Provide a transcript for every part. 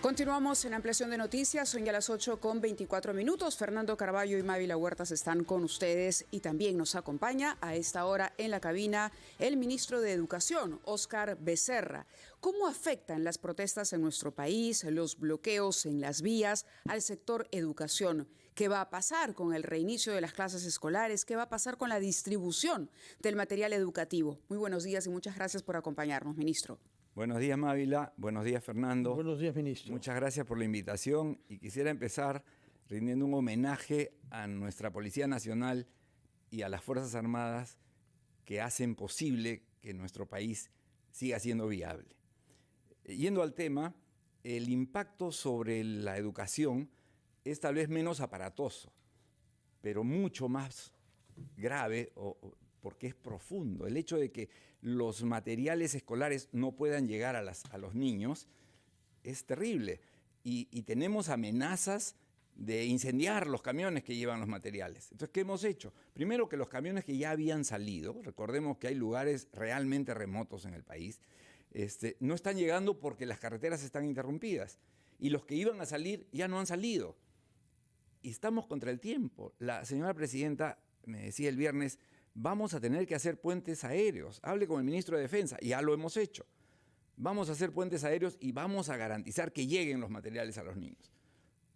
Continuamos en ampliación de noticias, son ya las 8:24. Fernando Carballo y Mávila Huertas están con ustedes y también nos acompaña a esta hora en la cabina el ministro de Educación, Óscar Becerra. ¿Cómo afectan las protestas en nuestro país, los bloqueos en las vías al sector educación? ¿Qué va a pasar con el reinicio de las clases escolares? ¿Qué va a pasar con la distribución del material educativo? Muy buenos días y muchas gracias por acompañarnos, ministro. Buenos días, Mávila. Buenos días, Fernando. Buenos días, ministro. Muchas gracias por la invitación y quisiera empezar rindiendo un homenaje a nuestra Policía Nacional y a las Fuerzas Armadas que hacen posible que nuestro país siga siendo viable. Yendo al tema, el impacto sobre la educación es tal vez menos aparatoso, pero mucho más grave porque es profundo. El hecho de que los materiales escolares no puedan llegar a los niños es terrible. Y tenemos amenazas de incendiar los camiones que llevan los materiales. Entonces, ¿qué hemos hecho? Primero, que los camiones que ya habían salido, recordemos que hay lugares realmente remotos en el país, no están llegando porque las carreteras están interrumpidas. Y los que iban a salir ya no han salido. Y estamos contra el tiempo. La señora presidenta me decía el viernes: vamos a tener que hacer puentes aéreos. Hable con el ministro de Defensa. Ya lo hemos hecho. Vamos a hacer puentes aéreos y vamos a garantizar que lleguen los materiales a los niños.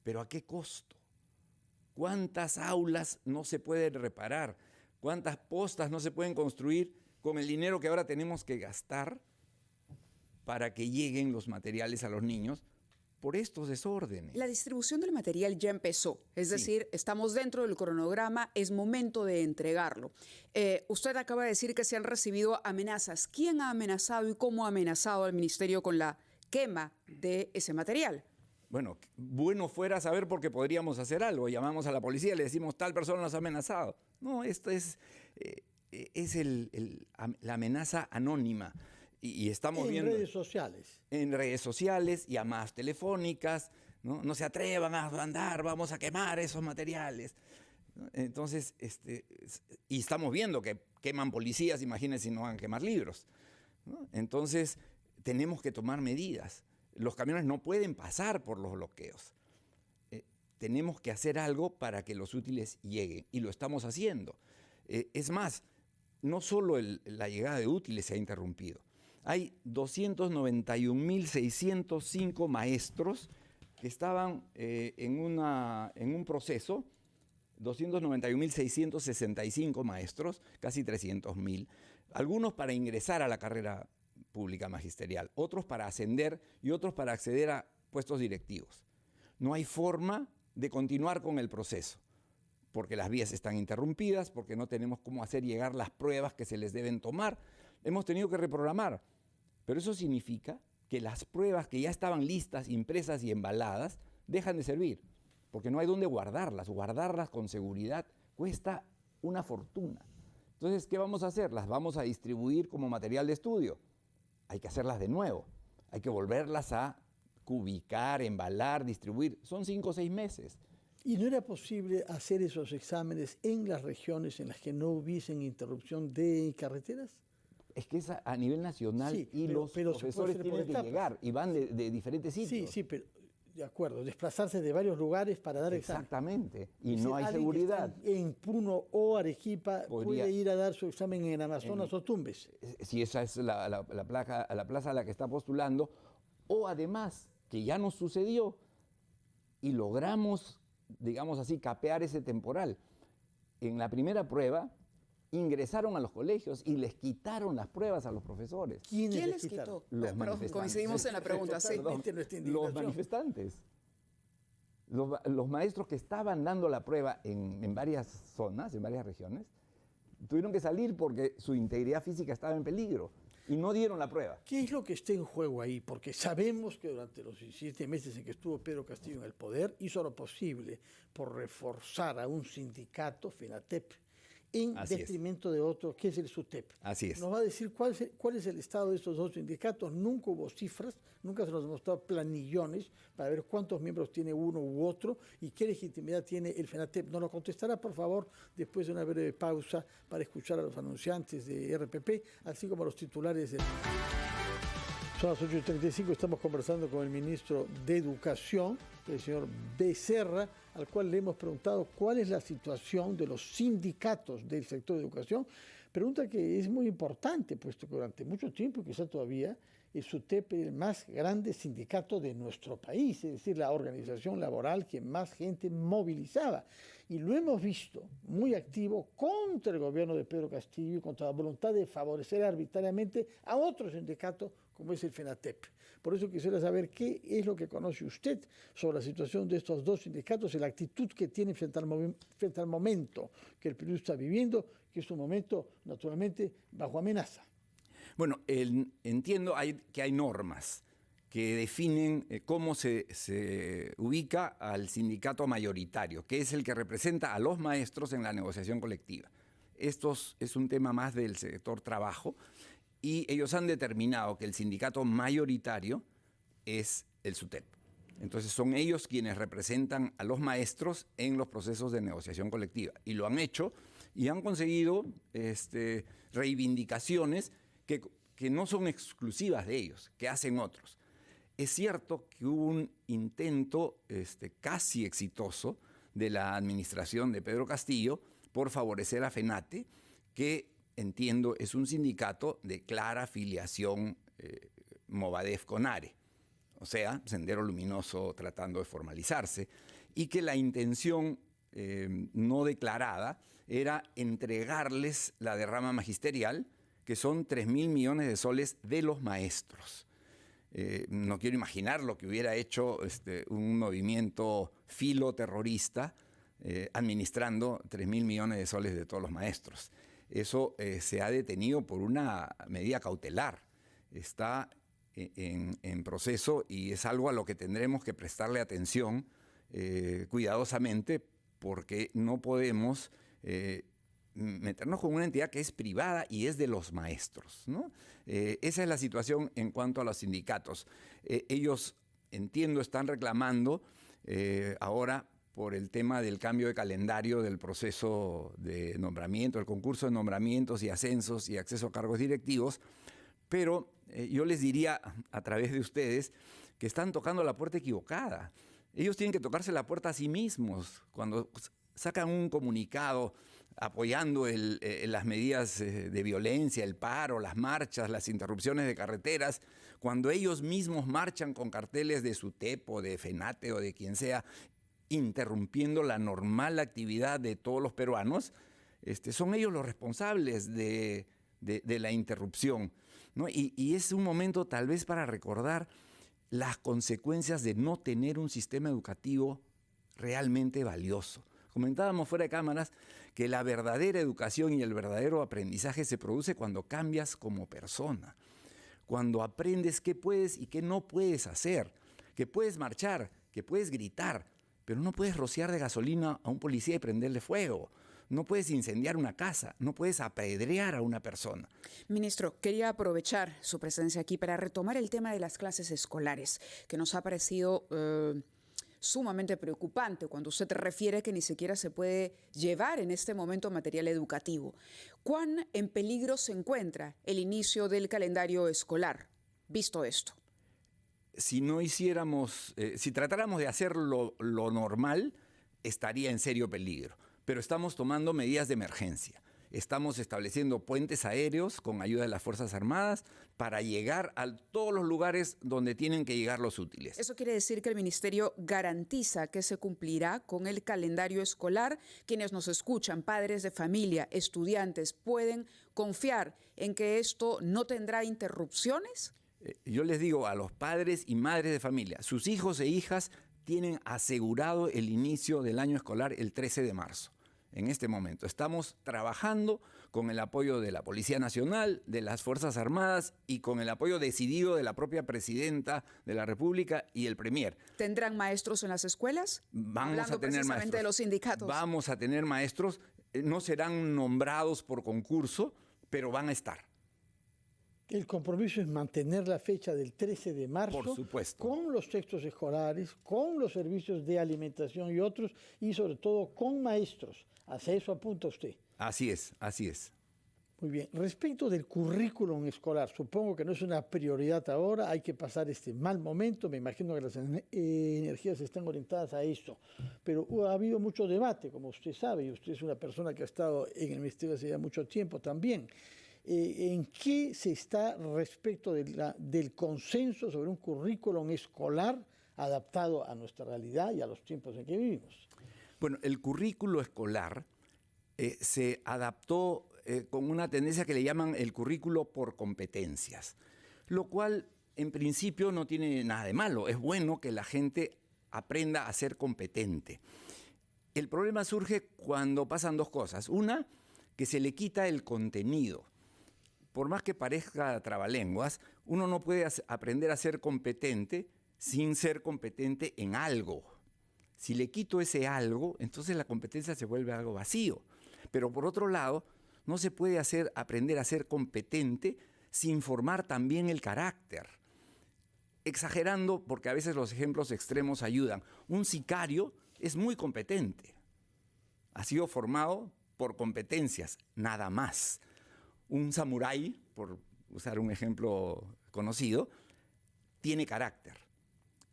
¿Pero a qué costo? ¿Cuántas aulas no se pueden reparar? ¿Cuántas postas no se pueden construir con el dinero que ahora tenemos que gastar para que lleguen los materiales a los niños por estos desórdenes? La distribución del material ya empezó, es decir, estamos dentro del cronograma, es momento de entregarlo. Usted acaba de decir que se han recibido amenazas. ¿Quién ha amenazado y cómo ha amenazado al ministerio con la quema de ese material? Bueno, bueno fuera saber porque podríamos hacer algo. Llamamos a la policía y le decimos: tal persona nos ha amenazado. No, esto es la amenaza anónima. Y estamos viendo en redes sociales. En redes sociales, llamadas telefónicas, ¿no? No se atrevan a andar, vamos a quemar esos materiales, ¿no? Entonces, y estamos viendo que queman policías, imagínense si no van a quemar libros, ¿no? Entonces, tenemos que tomar medidas. Los camiones no pueden pasar por los bloqueos. Tenemos que hacer algo para que los útiles lleguen, y lo estamos haciendo. Es más, no solo la llegada de útiles se ha interrumpido. Hay 291.605 maestros que estaban en un proceso, 291.665 maestros, casi 300.000, algunos para ingresar a la carrera pública magisterial, otros para ascender y otros para acceder a puestos directivos. No hay forma de continuar con el proceso, porque las vías están interrumpidas, porque no tenemos cómo hacer llegar las pruebas que se les deben tomar. Hemos tenido que reprogramar. Pero eso significa que las pruebas que ya estaban listas, impresas y embaladas, dejan de servir, porque no hay dónde guardarlas. Guardarlas con seguridad cuesta una fortuna. Entonces, ¿qué vamos a hacer? Las vamos a distribuir como material de estudio. Hay que hacerlas de nuevo. Hay que volverlas a cubicar, embalar, distribuir. Son 5 o 6 meses. ¿Y no era posible hacer esos exámenes en las regiones en las que no hubiesen interrupción de carreteras? Es que es a nivel nacional, sí, y los profesores tienen que llegar y van de diferentes sitios. Sí, pero de acuerdo, desplazarse de varios lugares para dar examen. Exactamente, y no hay seguridad. En Puno o Arequipa puede ir a dar su examen en Amazonas o Tumbes. Si esa es la plaza a la que está postulando, o además, que ya nos sucedió y logramos, digamos así, capear ese temporal. En la primera prueba, ingresaron a los colegios y les quitaron las pruebas a los profesores. ¿Quién les quitó? Los manifestantes. Coincidimos en la pregunta, sí. Los manifestantes. Los maestros que estaban dando la prueba en varias zonas, en varias regiones, tuvieron que salir porque su integridad física estaba en peligro y no dieron la prueba. ¿Qué es lo que está en juego ahí? Porque sabemos que durante los 17 meses en que estuvo Pedro Castillo en el poder, hizo lo posible por reforzar a un sindicato, FENATEP, en detrimento de otro, que es el SUTEP. Así es. Nos va a decir cuál es el estado de estos dos sindicatos. Nunca hubo cifras, nunca se nos han mostrado planillones para ver cuántos miembros tiene uno u otro y qué legitimidad tiene el FENATEP. Nos lo contestará, por favor, después de una breve pausa para escuchar a los anunciantes de RPP, así como a los titulares del... Son las 8:35, estamos conversando con el ministro de Educación, el señor Becerra, al cual le hemos preguntado cuál es la situación de los sindicatos del sector de educación. Pregunta que es muy importante, puesto que durante mucho tiempo, quizá todavía, el SUTEP es el más grande sindicato de nuestro país, es decir, la organización laboral que más gente movilizaba. Y lo hemos visto muy activo contra el gobierno de Pedro Castillo y contra la voluntad de favorecer arbitrariamente a otro sindicato como es el FENATEP. Por eso quisiera saber qué es lo que conoce usted sobre la situación de estos dos sindicatos y la actitud que tienen frente al momento que el Perú está viviendo, que es un momento naturalmente bajo amenaza. Bueno, entiendo que hay normas que definen cómo se ubica al sindicato mayoritario, que es el que representa a los maestros en la negociación colectiva. Esto es un tema más del sector trabajo y ellos han determinado que el sindicato mayoritario es el SUTEP. Entonces son ellos quienes representan a los maestros en los procesos de negociación colectiva. Y lo han hecho y han conseguido reivindicaciones que no son exclusivas de ellos, que hacen otros. Es cierto que hubo un intento casi exitoso de la administración de Pedro Castillo por favorecer a FENATE, que entiendo es un sindicato de clara afiliación Movadef con ARE, o sea, Sendero Luminoso tratando de formalizarse, y que la intención no declarada era entregarles la derrama magisterial, que son 3.000 millones de soles de los maestros. No quiero imaginar lo que hubiera hecho un movimiento filoterrorista administrando 3.000 millones de soles de todos los maestros. Eso se ha detenido por una medida cautelar. Está en proceso y es algo a lo que tendremos que prestarle atención cuidadosamente, porque no podemos meternos con una entidad que es privada y es de los maestros, ¿no? Esa es la situación en cuanto a los sindicatos. Ellos, entiendo, están reclamando ahora por el tema del cambio de calendario del proceso de nombramiento, el concurso de nombramientos y ascensos y acceso a cargos directivos, pero yo les diría a través de ustedes que están tocando la puerta equivocada. Ellos tienen que tocarse la puerta a sí mismos. Cuando sacan un comunicado apoyando las medidas de violencia, el paro, las marchas, las interrupciones de carreteras, cuando ellos mismos marchan con carteles de SUTEP o de FENATE o de quien sea, interrumpiendo la normal actividad de todos los peruanos, son ellos los responsables de la interrupción, ¿no? Y es un momento tal vez para recordar las consecuencias de no tener un sistema educativo realmente valioso. Comentábamos fuera de cámaras que la verdadera educación y el verdadero aprendizaje se produce cuando cambias como persona, cuando aprendes qué puedes y qué no puedes hacer, que puedes marchar, que puedes gritar, pero no puedes rociar de gasolina a un policía y prenderle fuego. No puedes incendiar una casa, no puedes apedrear a una persona. Ministro, quería aprovechar su presencia aquí para retomar el tema de las clases escolares, que nos ha parecido sumamente preocupante cuando usted refiere que ni siquiera se puede llevar en este momento material educativo. ¿Cuán en peligro se encuentra el inicio del calendario escolar, visto esto? Si no hiciéramos, si tratáramos de hacer lo normal, estaría en serio peligro. Pero estamos tomando medidas de emergencia. Estamos estableciendo puentes aéreos con ayuda de las Fuerzas Armadas para llegar a todos los lugares donde tienen que llegar los útiles. ¿Eso quiere decir que el Ministerio garantiza que se cumplirá con el calendario escolar? Quienes nos escuchan, padres de familia, estudiantes, ¿pueden confiar en que esto no tendrá interrupciones? Yo les digo a los padres y madres de familia, sus hijos e hijas tienen asegurado el inicio del año escolar el 13 de marzo. En este momento estamos trabajando con el apoyo de la Policía Nacional, de las Fuerzas Armadas y con el apoyo decidido de la propia Presidenta de la República y el Premier. ¿Tendrán maestros en las escuelas? Vamos a tener maestros. De los sindicatos. Vamos a tener maestros, no serán nombrados por concurso, pero van a estar. El compromiso es mantener la fecha del 13 de marzo, por supuesto, con los textos escolares, con los servicios de alimentación y otros, y sobre todo con maestros. ¿Hacia eso apunta usted? Así es, así es. Muy bien. Respecto del currículum escolar, supongo que no es una prioridad ahora, hay que pasar este mal momento, me imagino que las energías están orientadas a eso, pero ha habido mucho debate, como usted sabe, y usted es una persona que ha estado en el ministerio hace ya mucho tiempo también. ¿En qué se está respecto del consenso sobre un currículum escolar adaptado a nuestra realidad y a los tiempos en que vivimos? Bueno, el currículo escolar se adaptó con una tendencia que le llaman el currículo por competencias, lo cual en principio no tiene nada de malo. Es bueno que la gente aprenda a ser competente. El problema surge cuando pasan dos cosas. Una, que se le quita el contenido. Por más que parezca trabalenguas, uno no puede aprender a ser competente sin ser competente en algo. Si le quito ese algo, entonces la competencia se vuelve algo vacío. Pero por otro lado, no se puede aprender a ser competente sin formar también el carácter. Exagerando, porque a veces los ejemplos extremos ayudan. Un sicario es muy competente. Ha sido formado por competencias, nada más. Un samurái, por usar un ejemplo conocido, tiene carácter.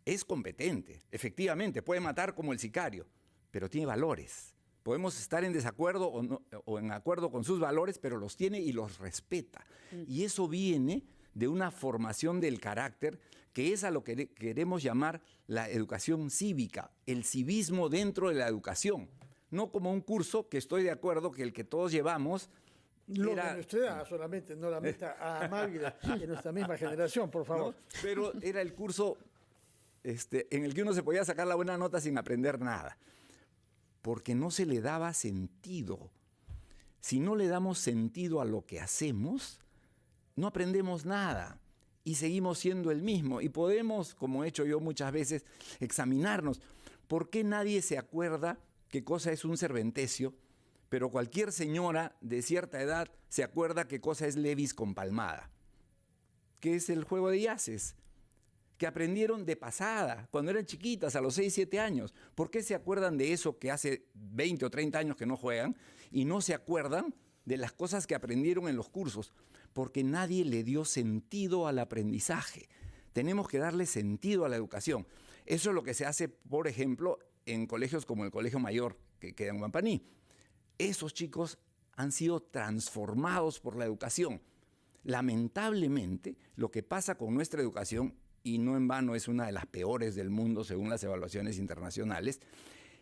Es competente, efectivamente, puede matar como el sicario, pero tiene valores. Podemos estar en desacuerdo o en acuerdo con sus valores, pero los tiene y los respeta. Y eso viene de una formación del carácter, que es a lo que queremos llamar la educación cívica, el civismo dentro de la educación. No como un curso que estoy de acuerdo que el que todos llevamos Lo de nuestra edad solamente, no la meta a Mávila de nuestra misma generación, por favor. No, pero era el curso en el que uno se podía sacar la buena nota sin aprender nada, porque no se le daba sentido. Si no le damos sentido a lo que hacemos, no aprendemos nada y seguimos siendo el mismo. Y podemos, como he hecho yo muchas veces, examinarnos. ¿Por qué nadie se acuerda qué cosa es un serventecio? Pero cualquier señora de cierta edad se acuerda qué cosa es Levis con palmada, que es el juego de yaces, que aprendieron de pasada, cuando eran chiquitas, a los 6, 7 años. ¿Por qué se acuerdan de eso que hace 20 o 30 años que no juegan y no se acuerdan de las cosas que aprendieron en los cursos? Porque nadie le dio sentido al aprendizaje. Tenemos que darle sentido a la educación. Eso es lo que se hace, por ejemplo, en colegios como el Colegio Mayor, que queda en Huampaní. Esos chicos han sido transformados por la educación. Lamentablemente, lo que pasa con nuestra educación, y no en vano es una de las peores del mundo según las evaluaciones internacionales,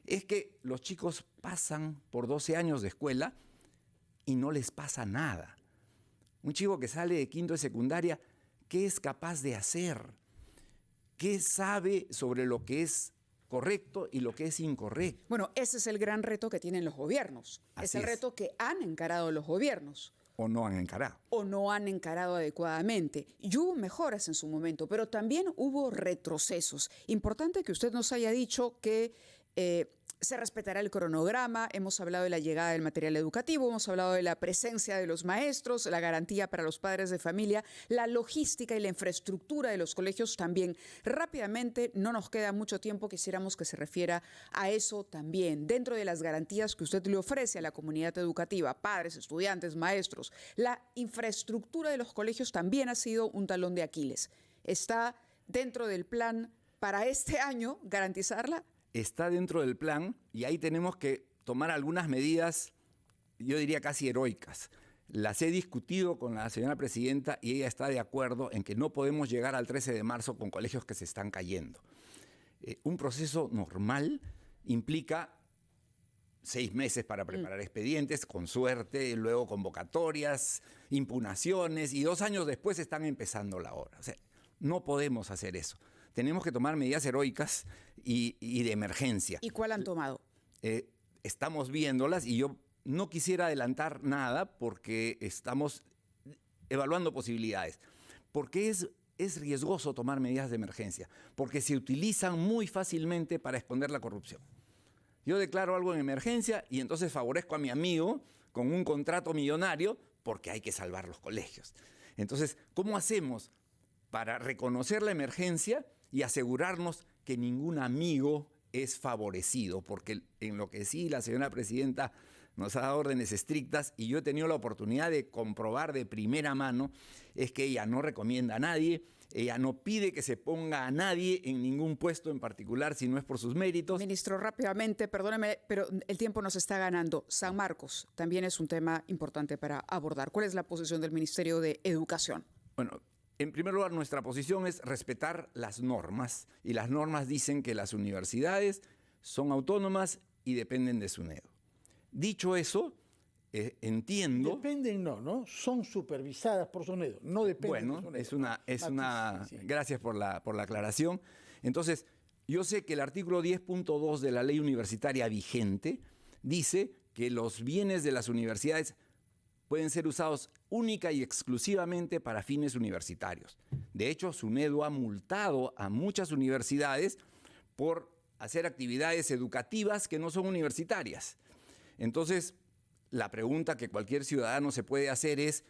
es que los chicos pasan por 12 años de escuela y no les pasa nada. Un chico que sale de quinto de secundaria, ¿qué es capaz de hacer? ¿Qué sabe sobre lo que es correcto y lo que es incorrecto? Bueno, ese es el gran reto que tienen los gobiernos. Es el reto que han encarado los gobiernos. O no han encarado. O no han encarado adecuadamente. Y hubo mejoras en su momento, pero también hubo retrocesos. Importante que usted nos haya dicho que se respetará el cronograma, hemos hablado de la llegada del material educativo, hemos hablado de la presencia de los maestros, la garantía para los padres de familia, la logística y la infraestructura de los colegios también. Rápidamente, no nos queda mucho tiempo, quisiéramos que se refiera a eso también. Dentro de las garantías que usted le ofrece a la comunidad educativa, padres, estudiantes, maestros, la infraestructura de los colegios también ha sido un talón de Aquiles. ¿Está dentro del plan para este año garantizarla? Está dentro del plan y ahí tenemos que tomar algunas medidas, yo diría casi heroicas. Las he discutido con la señora presidenta y ella está de acuerdo en que no podemos llegar al 13 de marzo con colegios que se están cayendo. Un proceso normal implica 6 meses para preparar expedientes, con suerte, luego convocatorias, impugnaciones y 2 años después están empezando la obra. O sea, no podemos hacer eso. Tenemos que tomar medidas heroicas y de emergencia. ¿Y cuál han tomado? Estamos viéndolas y yo no quisiera adelantar nada porque estamos evaluando posibilidades. Porque es riesgoso tomar medidas de emergencia, porque se utilizan muy fácilmente para esconder la corrupción. Yo declaro algo en emergencia y entonces favorezco a mi amigo con un contrato millonario porque hay que salvar los colegios. Entonces, ¿cómo hacemos para reconocer la emergencia y asegurarnos que ningún amigo es favorecido? Porque en lo que sí la señora presidenta nos ha dado órdenes estrictas y yo he tenido la oportunidad de comprobar de primera mano, es que ella no recomienda a nadie, ella no pide que se ponga a nadie en ningún puesto en particular si no es por sus méritos. Ministro, rápidamente, perdóneme, pero el tiempo nos está ganando. San Marcos también es un tema importante para abordar. ¿Cuál es la posición del Ministerio de Educación? Bueno, en primer lugar, nuestra posición es respetar las normas, y las normas dicen que las universidades son autónomas y dependen de SUNEDU. Dicho eso, entiendo... Dependen, no, son supervisadas por SUNEDU, no dependen de SUNEDU. es una Sí. Gracias por la aclaración. Entonces, yo sé que el artículo 10.2 de la ley universitaria vigente dice que los bienes de las universidades pueden ser usados única y exclusivamente para fines universitarios. De hecho, SUNEDU ha multado a muchas universidades por hacer actividades educativas que no son universitarias. Entonces, la pregunta que cualquier ciudadano se puede hacer es,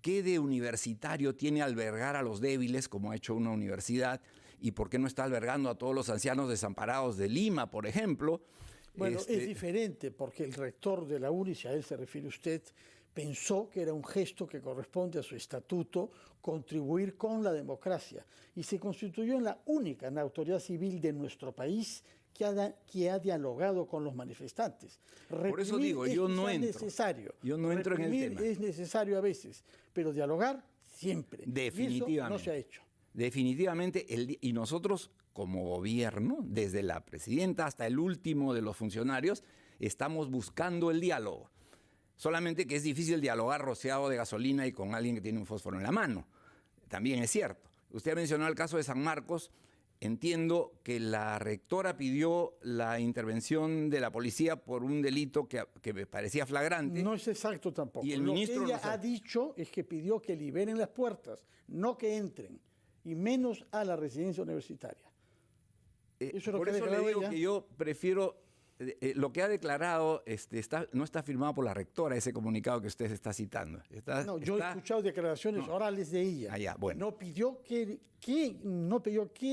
¿qué de universitario tiene albergar a los débiles, como ha hecho una universidad? ¿Y por qué no está albergando a todos los ancianos desamparados de Lima, por ejemplo? Bueno, es diferente porque el rector de la UNI, si a él se refiere usted, pensó que era un gesto que corresponde a su estatuto contribuir con la democracia y se constituyó en la única autoridad civil de nuestro país que ha dialogado con los manifestantes. Por eso digo, yo no entro. Necesario. Yo no entro en el tema. Es necesario a veces, pero dialogar siempre. Definitivamente. Y eso no se ha hecho. Definitivamente, y nosotros como gobierno, desde la presidenta hasta el último de los funcionarios, estamos buscando el diálogo. Solamente que es difícil dialogar rociado de gasolina y con alguien que tiene un fósforo en la mano. También es cierto. Usted ha mencionado el caso de San Marcos. Entiendo que la rectora pidió la intervención de la policía por un delito que me parecía flagrante. No es exacto tampoco. Y el Lo ministro que ella ha dicho es que pidió que liberen las puertas, no que entren, y menos a la residencia universitaria. Eso es lo por que eso le digo que yo prefiero... lo que ha declarado no está firmado por la rectora, ese comunicado que usted está citando. Yo he escuchado declaraciones orales de ella. Bueno. No pidió que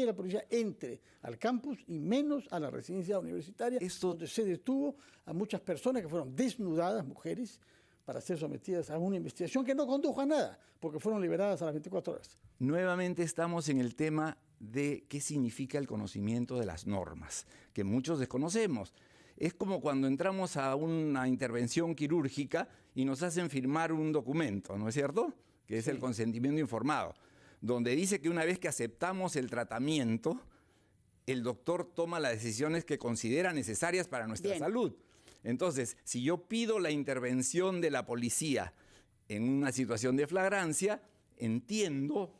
la policía entre al campus y menos a la residencia universitaria, donde se detuvo a muchas personas que fueron desnudadas, mujeres, para ser sometidas a una investigación que no condujo a nada, porque fueron liberadas a las 24 horas. Nuevamente estamos en el tema de qué significa el conocimiento de las normas, que muchos desconocemos. Es como cuando entramos a una intervención quirúrgica y nos hacen firmar un documento, ¿no es cierto? Que es el consentimiento informado, donde dice que una vez que aceptamos el tratamiento, el doctor toma las decisiones que considera necesarias para nuestra salud. Entonces, si yo pido la intervención de la policía en una situación de flagrancia, entiendo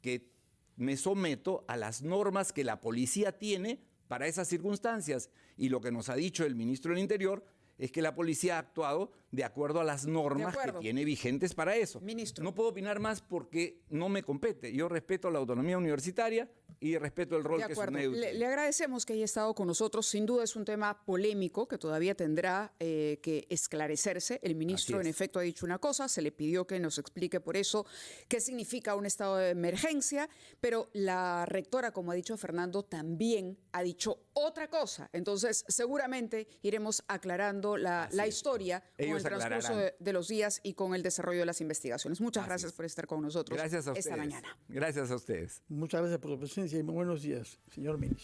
que me someto a las normas que la policía tiene para esas circunstancias. Y lo que nos ha dicho el ministro del Interior es que la policía ha actuado de acuerdo a las normas que tiene vigentes para eso. Ministro. No puedo opinar más porque no me compete. Yo respeto la autonomía universitaria y respeto el rol que SUNEDU tiene. Le agradecemos que haya estado con nosotros. Sin duda es un tema polémico que todavía tendrá que esclarecerse. El ministro, en efecto, ha dicho una cosa. Se le pidió que nos explique por eso qué significa un estado de emergencia. Pero la rectora, como ha dicho Fernando, también ha dicho otra cosa. Entonces, seguramente iremos aclarando la historia con el transcurso de los días y con el desarrollo de las investigaciones. Muchas gracias por estar con nosotros esta mañana. Gracias a ustedes. Muchas gracias por su presencia y muy buenos días, señor ministro.